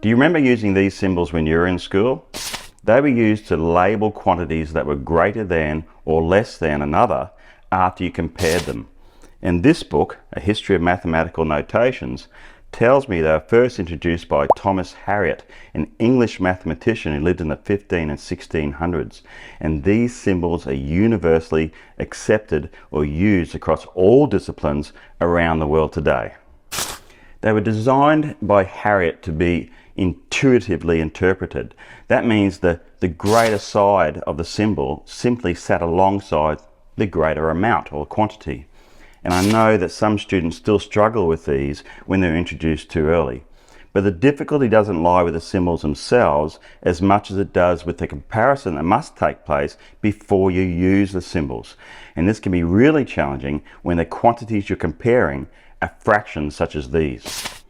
Do you remember using these symbols when you were in school? They were used to label quantities that were greater than or less than another after you compared them. And this book, A History of Mathematical Notations, tells me they were first introduced by Thomas Harriot, an English mathematician who lived in the 15 and 1600s. And these symbols are universally accepted or used across all disciplines around the world today. They were designed by Harriot to be intuitively interpreted. That means the greater side of the symbol simply sat alongside the greater amount or quantity. And I know that some students still struggle with these when they're introduced too early. But the difficulty doesn't lie with the symbols themselves as much as it does with the comparison that must take place before you use the symbols. And this can be really challenging when the quantities you're comparing are fractions such as these.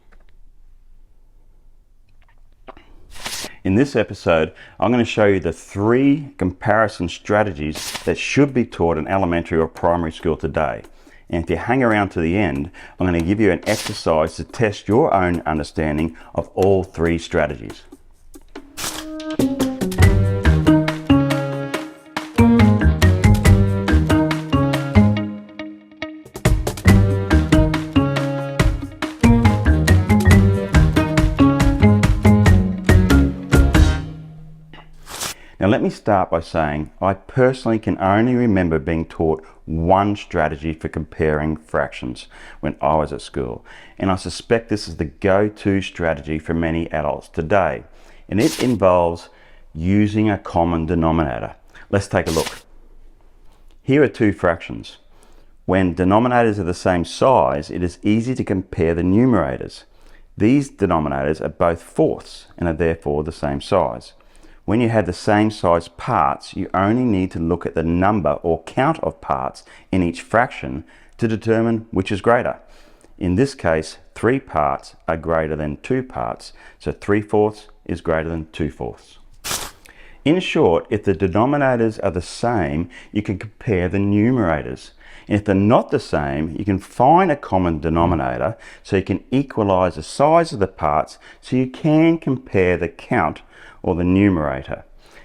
In this episode, I'm going to show you the 3 comparison strategies that should be taught in elementary or primary school today. And if you hang around to the end, I'm going to give you an exercise to test your own understanding of all 3 strategies. Now let me start by saying I personally can only remember being taught one strategy for comparing fractions when I was at school, and I suspect this is the go-to strategy for many adults today, and it involves using a common denominator. Let's take a look. Here are 2 fractions. When denominators are the same size, it is easy to compare the numerators. These denominators are both fourths and are therefore the same size. When you have the same size parts, you only need to look at the number or count of parts in each fraction to determine which is greater. In this case, 3 parts are greater than 2 parts, so 3/4 is greater than 2/4. In short, if the denominators are the same, you can compare the numerators. And if they're not the same, you can find a common denominator so you can equalize the size of the parts so you can compare the count or the numerator.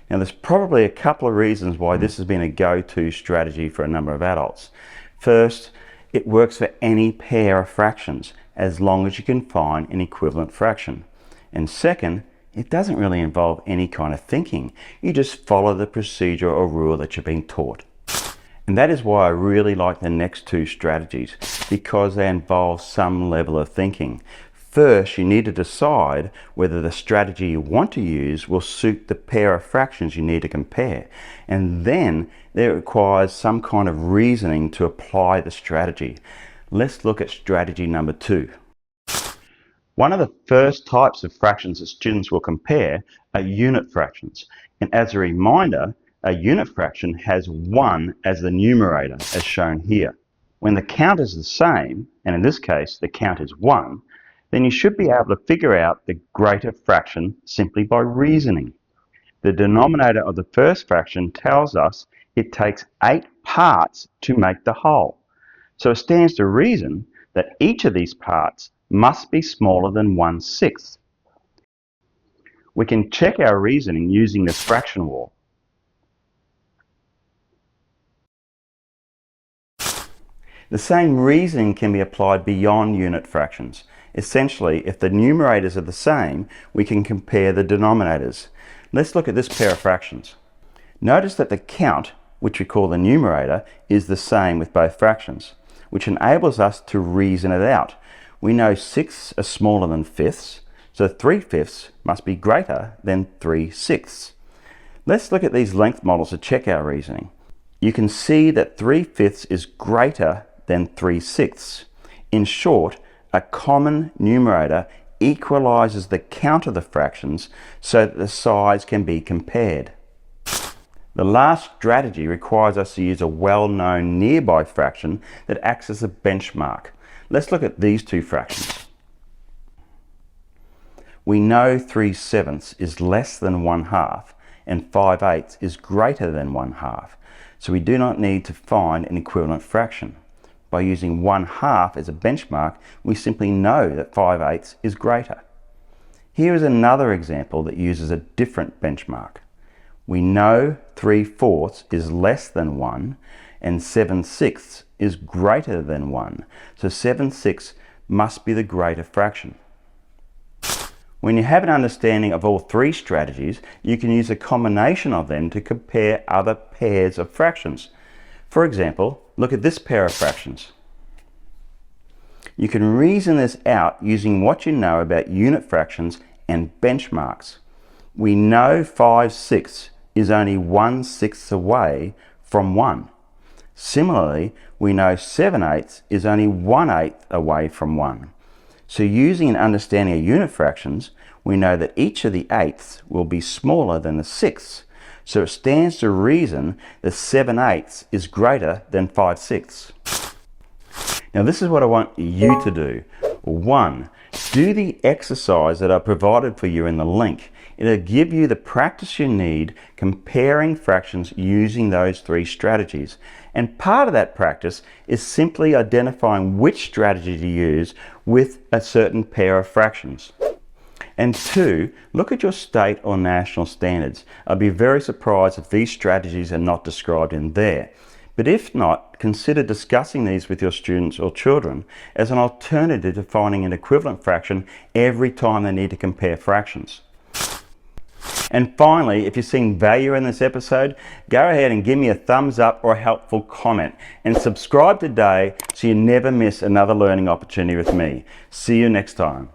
Now there's probably a couple of reasons why this has been a go-to strategy for a number of adults. First, it works for any pair of fractions as long as you can find an equivalent fraction. And second, it doesn't really involve any kind of thinking. You just follow the procedure or rule that you're being taught. And that is why I really like the next 2 strategies, because they involve some level of thinking. First, you need to decide whether the strategy you want to use will suit the pair of fractions you need to compare. And then it requires some kind of reasoning to apply the strategy. Let's look at strategy number 2. One of the first types of fractions that students will compare are unit fractions. And as a reminder, a unit fraction has 1 as the numerator, as shown here. When the count is the same, and in this case the count is 1, then you should be able to figure out the greater fraction simply by reasoning. The denominator of the first fraction tells us it takes 8 parts to make the whole. So it stands to reason that each of these parts must be smaller than 1/6. We can check our reasoning using this fraction wall. The same reasoning can be applied beyond unit fractions. Essentially, if the numerators are the same, we can compare the denominators. Let's look at this pair of fractions. Notice that the count, which we call the numerator, is the same with both fractions, which enables us to reason it out. We know 6 are smaller than fifths, so 3/5 must be greater than 3/6. Let's look at these length models to check our reasoning. You can see that 3/5 is greater than 3/6. In short, a common numerator equalizes the count of the fractions so that the size can be compared. The last strategy requires us to use a well-known nearby fraction that acts as a benchmark. Let's look at these 2 fractions. We know 3/7 is less than 1/2 and 5/8 is greater than 1/2, so we do not need to find an equivalent fraction. By using 1/2 as a benchmark, we simply know that 5/8 is greater. Here is another example that uses a different benchmark. We know 3/4 is less than 1 and 7/6 is greater than 1. So 7/6 must be the greater fraction. When you have an understanding of all three strategies, you can use a combination of them to compare other pairs of fractions. For example, look at this pair of fractions. You can reason this out using what you know about unit fractions and benchmarks. We know 5/6 is only 1/6 away from 1. Similarly, we know 7/8 is only 1/8 away from 1. So using an understanding of unit fractions, we know that each of the eighths will be smaller than the sixths. So it stands to reason that 7/8 is greater than 5/6. Now this is what I want you to do. 1. Do the exercise that I provided for you in the link. It'll give you the practice you need comparing fractions using those three strategies. And part of that practice is simply identifying which strategy to use with a certain pair of fractions. And 2, look at your state or national standards. I'd be very surprised if these strategies are not described in there. But if not, consider discussing these with your students or children as an alternative to finding an equivalent fraction every time they need to compare fractions. And finally, if you're seeing value in this episode, go ahead and give me a thumbs up or a helpful comment. And subscribe today so you never miss another learning opportunity with me. See you next time.